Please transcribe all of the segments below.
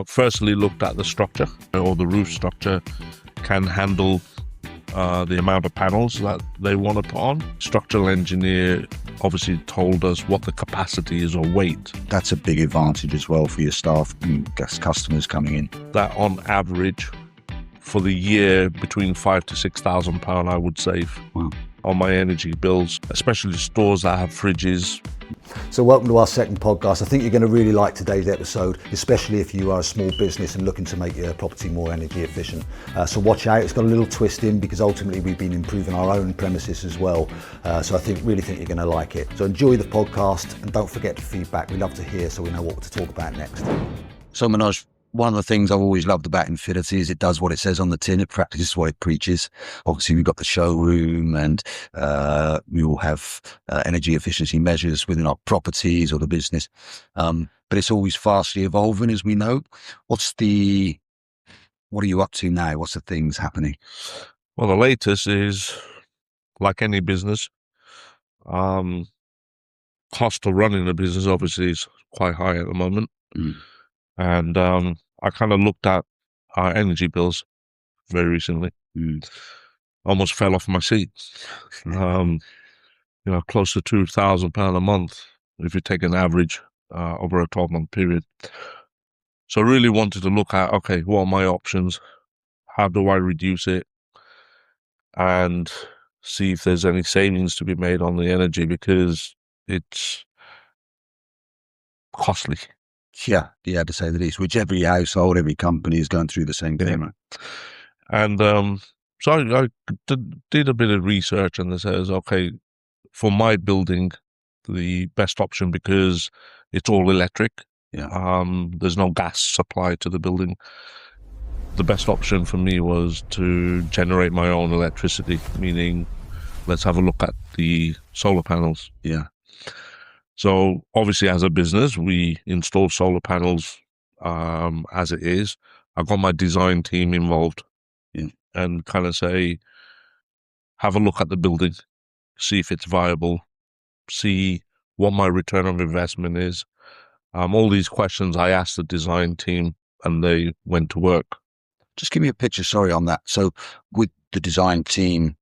Firstly, looked at the structure, or the roof structure can handle the amount of panels that they want to put on. Structural engineer obviously told us what the capacity is, or weight. That's a big advantage as well for your staff and customers coming in. That on average for the year between £5,000 to £6,000 I would save. Wow. On my energy bills, especially stores that have fridges. So welcome to our second podcast. I think you're going to really like today's episode, especially if you are a small business and looking to make your property more energy efficient. So watch out, it's got a little twist in because ultimately we've been improving our own premises as well. So I really think you're going to like it. So enjoy the podcast and don't forget to feedback. We love to hear so we know what to talk about next. So Manoj, one of the things I've always loved about Infinity is it does what it says on the tin. It practices what it preaches. Obviously, we've got the showroom and we will have energy efficiency measures within our properties or the business. But it's always fastly evolving, as we know. What are you up to now? What's the things happening? Well, the latest is, like any business, cost of running the business obviously is quite high at the moment. And I kind of looked at our energy bills very recently. Almost fell off my seat. Close to £2,000 a month if you take an average over a 12-month period. So I really wanted to look at, okay, what are my options? How do I reduce it? And see if there's any savings to be made on the energy, because it's costly. Yeah, to say the least, which every household, every company is going through the same thing. Right? And so I did a bit of research, and it says, okay, for my building, the best option, because it's all electric, there's no gas supply to the building. The best option for me was to generate my own electricity, meaning let's have a look at the solar panels. Yeah. So obviously, as a business, we install solar panels as it is. I got my design team involved and kind of say, have a look at the building, see if it's viable, see what my return on investment is. All these questions I asked the design team, and they went to work. Just give me a picture, on that. So with the design team,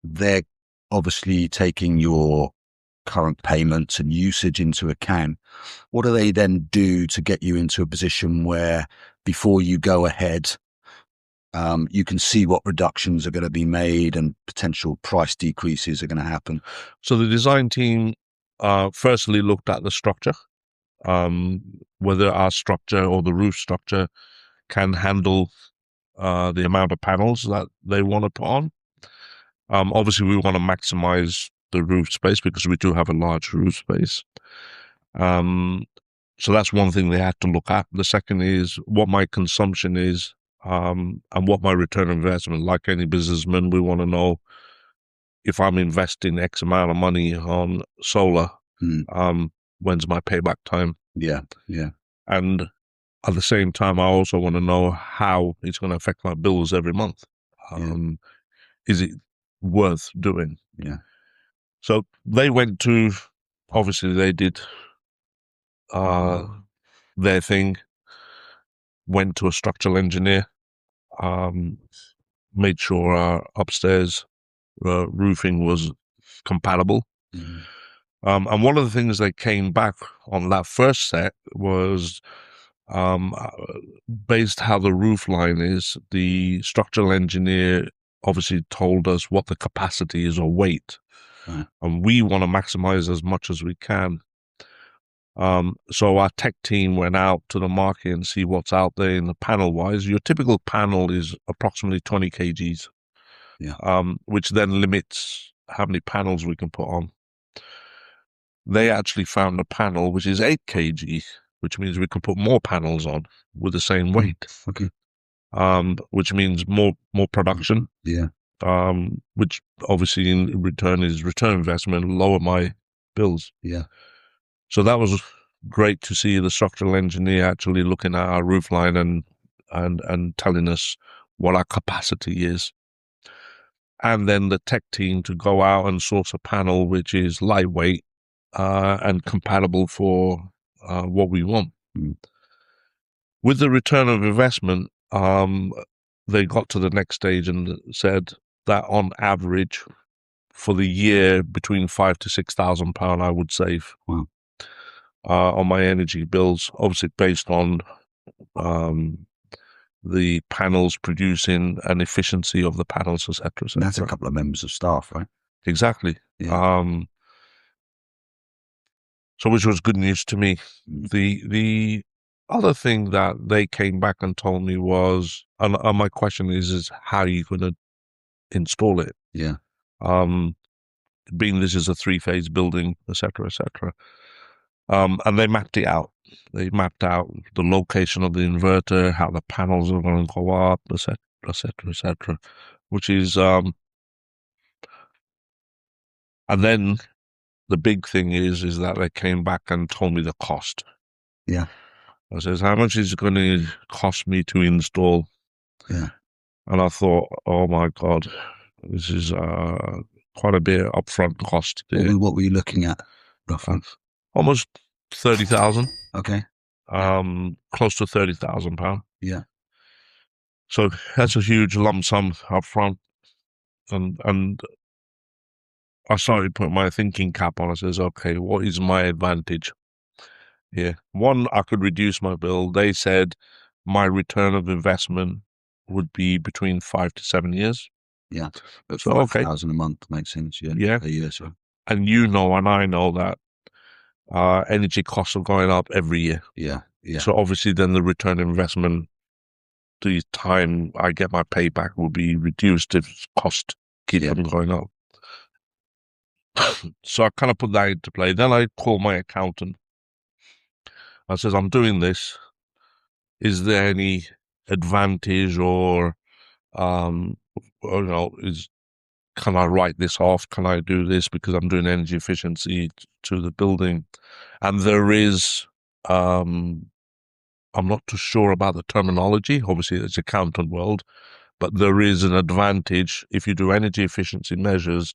they're obviously taking your current payments and usage into account. What do they then do to get you into a position where, before you go ahead, you can see what reductions are going to be made and potential price decreases are going to happen? So the design team firstly looked at the structure, whether our structure or the roof structure can handle the amount of panels that they want to put on. Obviously, we want to maximize the roof space because we do have a large roof space. So that's one thing they had to look at. The second is what my consumption is, and what my return on investment. Like any businessman, we want to know if I'm investing X amount of money on solar, when's my payback time? Yeah. And at the same time, I also want to know how it's going to affect my bills every month. Is it worth doing? Yeah. So they went to, obviously they did their thing, went to a structural engineer, made sure our upstairs roofing was compatible. And one of the things they came back on that first set was, based how the roof line is, the structural engineer obviously told us what the capacity is, or weight. And we want to maximize as much as we can. So our tech team went out to the market and see what's out there in the panel wise. Your typical panel is approximately 20 kgs, which then limits how many panels we can put on. They actually found a panel which is 8 kg, which means we can put more panels on with the same weight. Okay. Which means more production. Yeah. Which obviously in return is return investment, lower my bills. Yeah. So that was great to see the structural engineer actually looking at our roof line and telling us what our capacity is. And then the tech team to go out and source a panel which is lightweight and compatible for what we want. with the return of investment, they got to the next stage and said that on average for the year between £5,000 to £6,000 I would save. Wow. On my energy bills, obviously based on the panels producing and efficiency of the panels, etc. And that's a couple of members of staff, right? Exactly. Yeah. So which was good news to me. The other thing that they came back and told me was, and my question is how are you going to install it? Yeah. Being this is a 3-phase building, etc., etc. And they mapped it out. They mapped out the location of the inverter, how the panels are going to go up, etc., etc., etc. Which is, and then the big thing is that they came back and told me the cost. Yeah. I says, how much is it going to cost me to install? Yeah. And I thought, oh my God, this is quite a bit upfront cost. What were you looking at, roughly? Almost 30,000. Okay. Close to £30,000. Yeah. So that's a huge lump sum upfront. And I started putting my thinking cap on. I says, okay, what is my advantage here? One, I could reduce my bill. They said my return of investment would be between 5 to 7 years. Yeah. But So, 5,000 a month makes sense. Yeah. Yeah. A year, so. And you know, and I know that energy costs are going up every year. Yeah. Yeah. So obviously then the return investment, the time I get my payback will be reduced if cost keep on going up. So I kind of put that into play. Then I call my accountant. I says, I'm doing this. Is there any advantage or can I write this off? Can I do this because I'm doing energy efficiency to the building? And there is, I'm not too sure about the terminology. Obviously, it's accountant world, but there is an advantage if you do energy efficiency measures.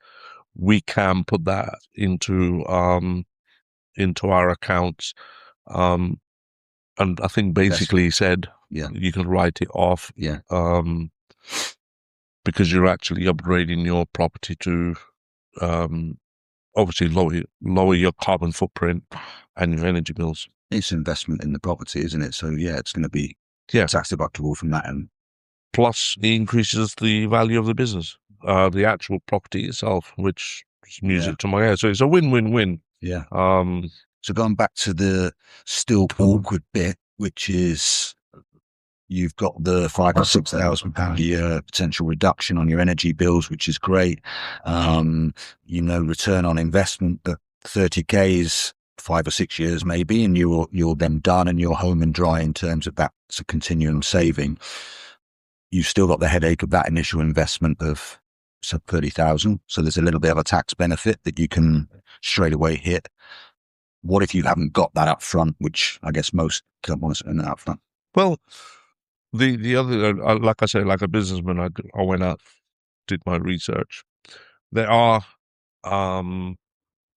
We can put that into our accounts, and I think basically he said, you can write it off, because you're actually upgrading your property to obviously lower your carbon footprint and your energy bills. It's investment in the property, isn't it? So it's going to be tax deductible from that end. Plus, it increases the value of the business, the actual property itself, which is music to my ear. So it's a win-win-win. Yeah. So going back to the still awkward bit, which is you've got the £5,000 to £6,000 a year potential reduction on your energy bills, which is great. Return on investment, the 30K is 5 or 6 years maybe, and you're then done and you're home and dry in terms of that. It's a continuum saving. You've still got the headache of that initial investment of 30,000. So there's a little bit of a tax benefit that you can straight away hit. What if you haven't got that up front, which I guess most don't want to spend that up front? Well, the other, like I said, like a businessman, I went out, did my research. There are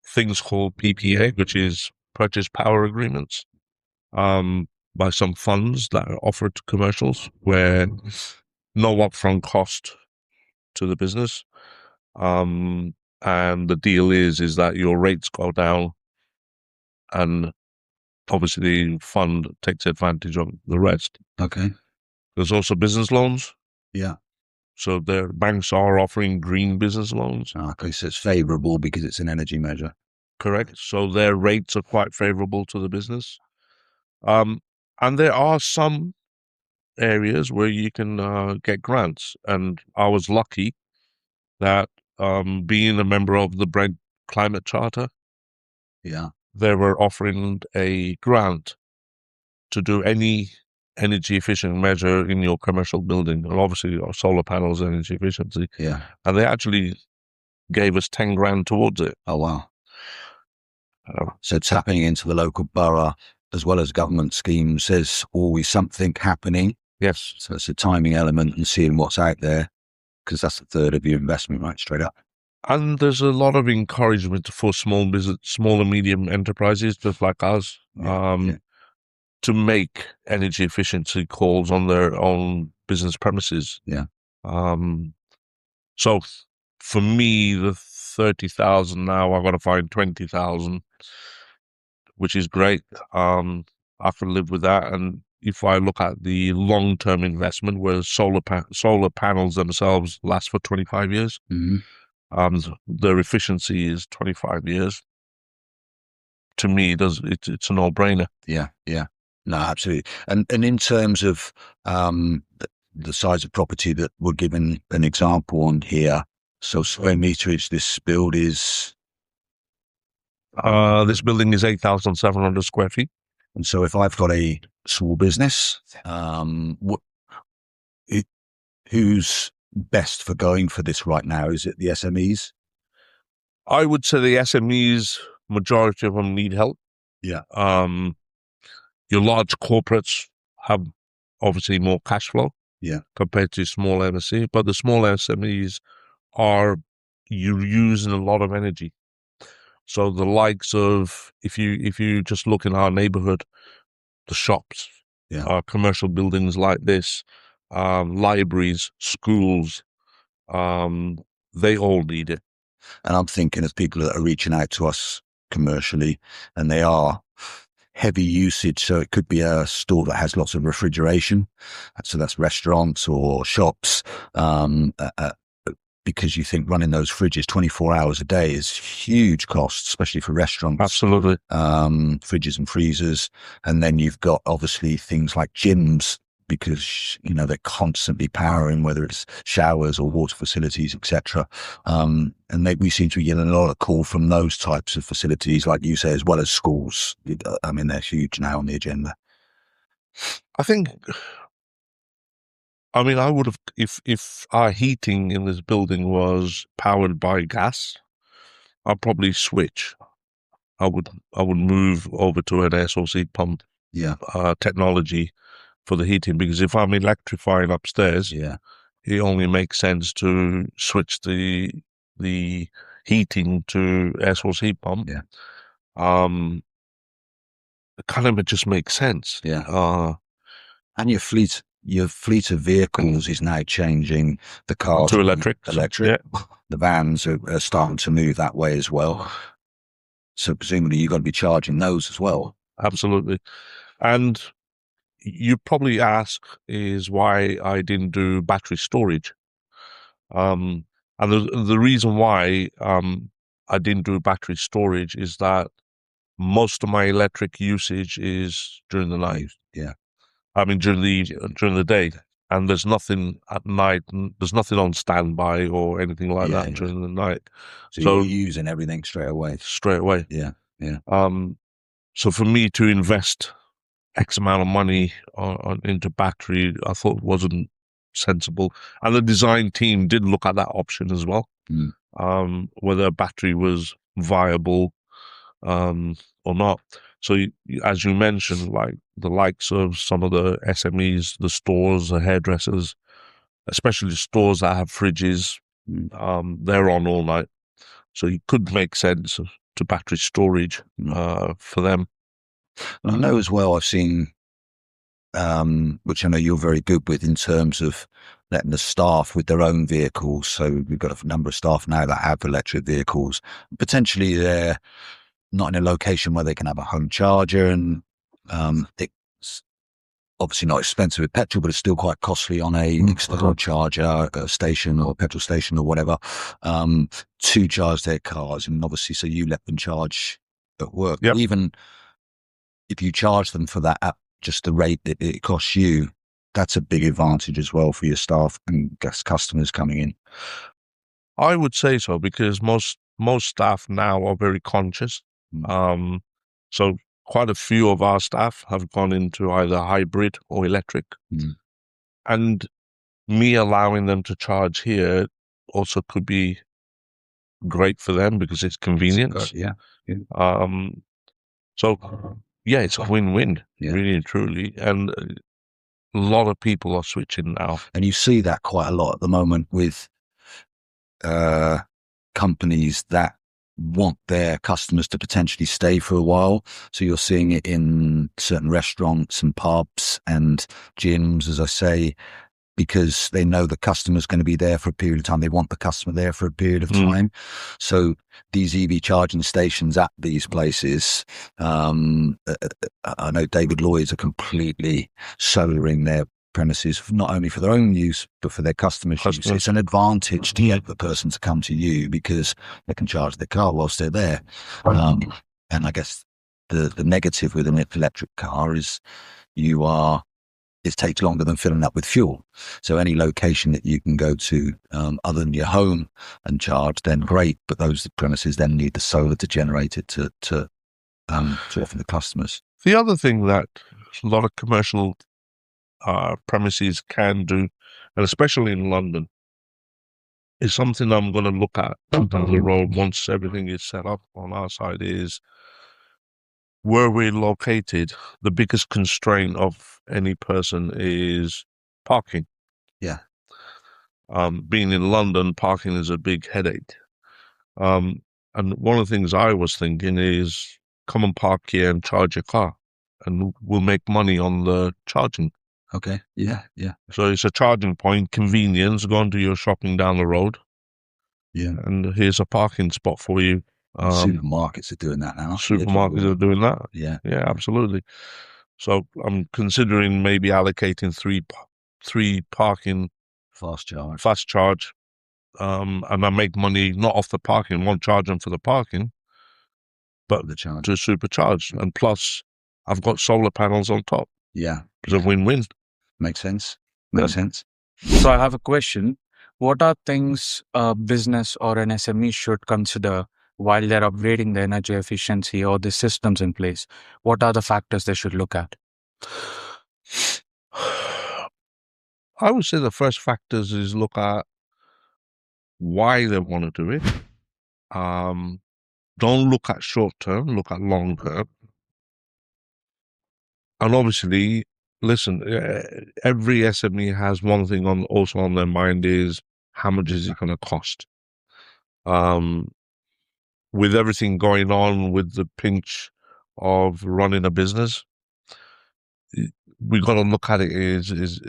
things called PPA, which is purchase power agreements, by some funds that are offered to commercials where no upfront cost to the business. And the deal is that your rates go down and obviously the fund takes advantage of the rest. Okay. There's also business loans. Yeah. So the banks are offering green business loans. Okay, so it's favourable because it's an energy measure. Correct. So their rates are quite favourable to the business. And there are some areas where you can get grants. And I was lucky that being a member of the Brent Climate Charter, they were offering a grant to do any energy efficient measure in your commercial building, and obviously our solar panels, energy efficiency. Yeah. And they actually gave us 10 grand towards it. Oh, wow. So tapping into the local borough as well as government schemes, there's always something happening. Yes. So it's a timing element and seeing what's out there, because that's a third of your investment, right? Straight up. And there's a lot of encouragement for small and medium enterprises, just like us. to make energy efficiency calls on their own business premises. Yeah. So for me, the 30,000 now, I've got to find 20,000, which is great. I can live with that. And if I look at the long-term investment, where solar panels themselves last for 25 years, their efficiency is 25 years. To me, it's a no-brainer. Yeah, yeah. No, absolutely. And in terms of the size of property that we're given an example on here, so square meterage, this build is... This building is 8,700 square feet. And so if I've got a small business, who's best for going for this right now? Is it the SMEs? I would say the SMEs, majority of them need help. Yeah. Your large corporates have obviously more cash flow. Yeah. Compared to small MSC, but the small SMEs you're using a lot of energy. So the likes of, if you just look in our neighborhood, the shops, commercial buildings like this, libraries, schools, they all need it. And I'm thinking of people that are reaching out to us commercially, and they are heavy usage. So it could be a store that has lots of refrigeration. So that's restaurants or shops. Because you think running those fridges 24 hours a day is huge cost, especially for restaurants. Absolutely. Fridges and freezers. And then you've got obviously things like gyms, because, they're constantly powering, whether it's showers or water facilities, etc. And we seem to be getting a lot of call from those types of facilities, like you say, as well as schools. I mean, they're huge now on the agenda. I would have, if our heating in this building was powered by gas, I'd probably switch. I would move over to an SOC pump technology for the heating, because if I'm electrifying upstairs, it only makes sense to switch the heating to SOC pump. Yeah. It kind of just makes sense. Yeah. And your fleet of vehicles is now changing. The cars to electric. Yeah. The vans are starting to move that way as well. So presumably you've got to be charging those as well. Absolutely. And you probably ask is why I didn't do battery storage. And the reason why I didn't do battery storage is that most of my electric usage is during the night. Yeah. During the day, and there's nothing at night. There's nothing on standby or anything like that during the night. So you're using everything straight away. Yeah. Yeah. So for me to invest X amount of money into battery, I thought wasn't sensible. And the design team did look at that option as well, whether a battery was viable or not. So as you mentioned, like the likes of some of the SMEs, the stores, the hairdressers, especially the stores that have fridges, they're on all night. So it could make sense to battery storage for them. And I know as well, I've seen, which I know you're very good with, in terms of letting the staff with their own vehicles. So we've got a number of staff now that have electric vehicles. Potentially they're not in a location where they can have a home charger, and it's obviously not expensive with petrol, but it's still quite costly on a external charger station or petrol station or whatever, to charge their cars. And obviously, so you let them charge at work. Yep. Even if you charge them for that at just the rate that it costs you, that's a big advantage as well for your staff and customers coming in. I would say so, because most staff now are very conscious. So quite a few of our staff have gone into either hybrid or electric. And me allowing them to charge here also could be great for them, because it's convenience. So it's a win-win, really and truly. And a lot of people are switching now. And you see that quite a lot at the moment with companies that want their customers to potentially stay for a while. So you're seeing it in certain restaurants and pubs and gyms, as I say, because they know the customer's going to be there for a period of time. They want the customer there for a period of time. So these EV charging stations at these places, I know David Lloyd's are completely solaring their premises, not only for their own use, but for their customers' use. It's an advantage to get the person to come to you because they can charge their car whilst they're there. And I guess the negative with an electric car is it takes longer than filling up with fuel. So any location that you can go to other than your home and charge, then great. But those premises then need the solar to generate it to offer the customers. The other thing that a lot of commercial premises can do, and especially in London, is something I'm going to look at down the road once everything is set up on our side, is where we're located. The biggest constraint of any person is parking. Yeah. Being in London, parking is a big headache. And one of the things I was thinking is come and park here and charge your car, and we'll make money on the charging. Okay. Yeah. Yeah. So it's a charging point, convenience, go and do your shopping down the road. Yeah. And here's a parking spot for you. Supermarkets are doing that now. Supermarkets are doing that. Yeah. Yeah, absolutely. So I'm considering maybe allocating three parking fast charge. And I make money not off the parking, won't charge them for the parking, but the charge to supercharge. And plus I've got solar panels on top. Yeah. It's a win-win. Makes sense. Makes sense. So I have a question. What are things a business or an SME should consider while they're upgrading the energy efficiency or the systems in place? What are the factors they should look at? I would say the first factors is look at why they want to do it. Don't look at short term, look at long term. And obviously, listen, every SME has one thing also on their mind is how much is it going to cost? With everything going on with the pinch of running a business, we got to look at it is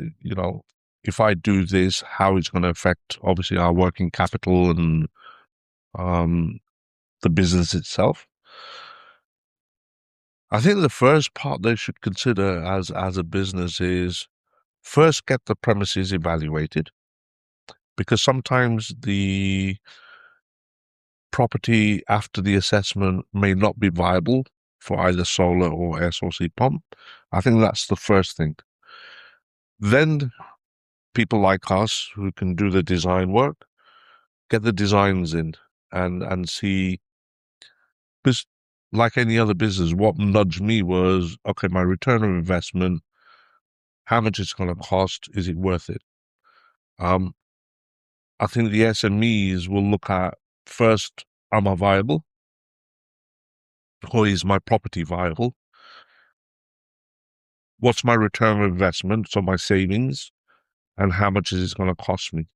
if I do this, how it's going to affect obviously our working capital and the business itself. I think the first part they should consider as a business is first get the premises evaluated, because sometimes the property after the assessment may not be viable for either solar or air source heat pump. I think that's the first thing. Then people like us who can do the design work, get the designs in and see, because like any other business, what nudged me was, okay, my return on investment, how much it's going to cost, is it worth it? I think the SMEs will look at first, am I viable? Or is my property viable? What's my return on investment, so my savings, and how much is it going to cost me?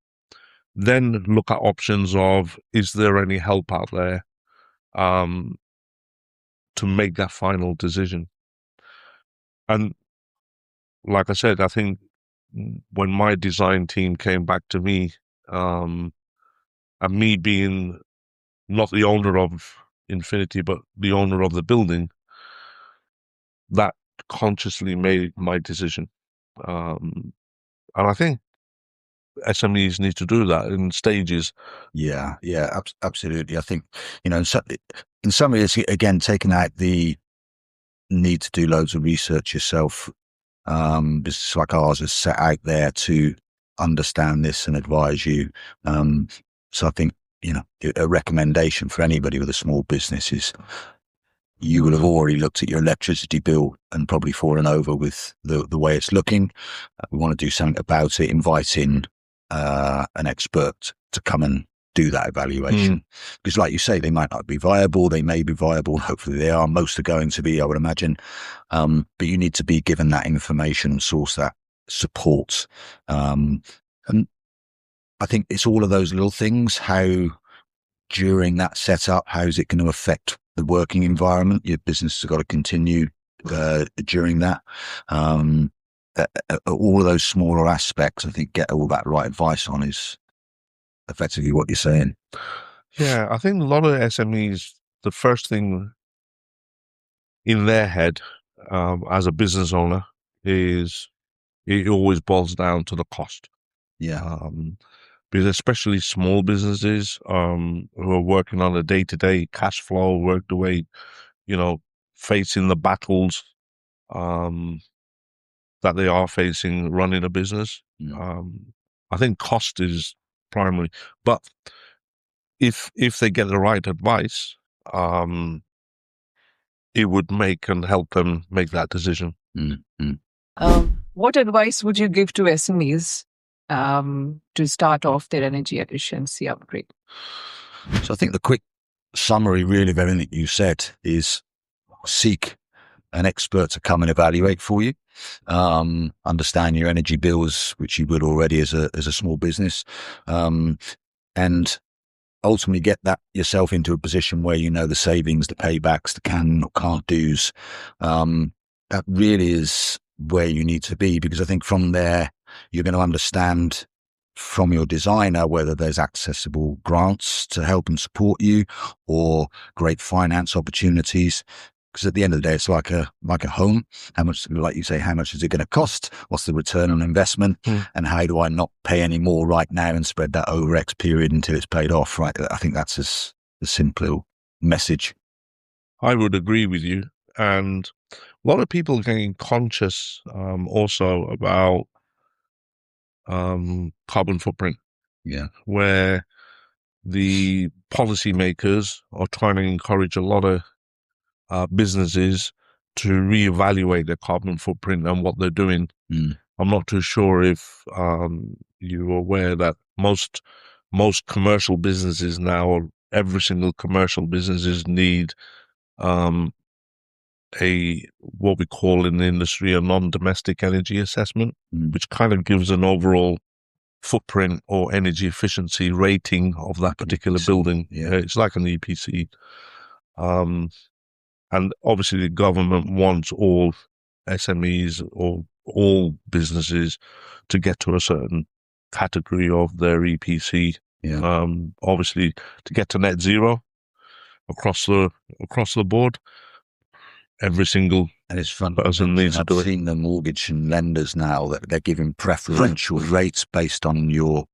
Then look at options of, is there any help out there to make that final decision? And like I said, I think when my design team came back to me, and me being not the owner of Infinity, but the owner of the building, that consciously made my decision. And I think SMEs need to do that in stages. Yeah, absolutely. I think, in some ways, again, taking out the need to do loads of research yourself, business like ours is set out there to understand this and advise you. So I think, a recommendation for anybody with a small business is you will have already looked at your electricity bill and probably fallen over with the way it's looking. We want to do something about it, invite in an expert to come and do that evaluation. Because like you say, they might not be viable, they may be viable, hopefully they are. Most are going to be, I would imagine. But you need to be given that information and source that support. And I think it's all of those little things, how during that setup? How's it going to affect the working environment? Your business has got to continue during that. All of those smaller aspects, I think, get all that right advice on is effectively what you're saying. Yeah, I think a lot of SMEs, the first thing in their head as a business owner is it always boils down to the cost. Yeah. Because especially small businesses who are working on a day-to-day cash flow, work the way, facing the battles that they are facing running a business. I think cost is primary, but if they get the right advice, it would make and help them make that decision. What advice would you give to SMEs to start off their energy efficiency upgrade? So I think the quick summary really of everything you said is seek an expert to come and evaluate for you. Understand your energy bills, which you would already as a small business, and ultimately get that yourself into a position where you know the savings, the paybacks, the can or can't do's. That really is where you need to be, because I think from there you're going to understand from your designer whether there's accessible grants to help and support you or great finance opportunities. Because at the end of the day, it's like a home. How much, like you say, how much is it going to cost? What's the return on investment? And how do I not pay any more right now and spread that over X period until it's paid off? Right. I think that's a simple message. I would agree with you. And a lot of people are getting conscious also about carbon footprint. Yeah. Where the policymakers are trying to encourage a lot of businesses to reevaluate their carbon footprint and what they're doing. I'm not too sure if you're aware that most commercial businesses now, or every single commercial businesses need what we call in the industry a non-domestic energy assessment, which kind of gives an overall footprint or energy efficiency rating of that particular building. Yeah. It's like an EPC. And obviously the government wants all SMEs or all businesses to get to a certain category of their EPC. Yeah. Obviously to get to net zero across the board, every single and it's fun. person needs to do I've it. seen the mortgage and lenders now that they're giving preferential rates based on your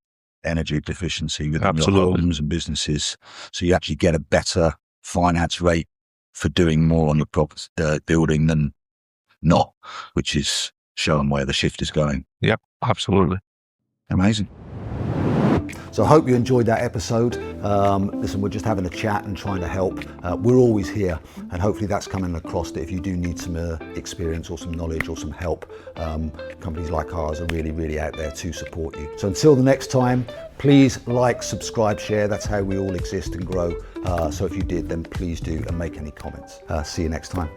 energy efficiency within your homes and businesses. So you actually get a better finance rate for doing more on your property building than not, which is showing where the shift is going. Yep, absolutely. Amazing. So I hope you enjoyed that episode. Listen, we're just having a chat and trying to help. We're always here, and hopefully that's coming across that if you do need some experience or some knowledge or some help, companies like ours are really, really out there to support you. So until the next time, please like, subscribe, share. That's how we all exist and grow. So if you did, then please do and make any comments. See you next time.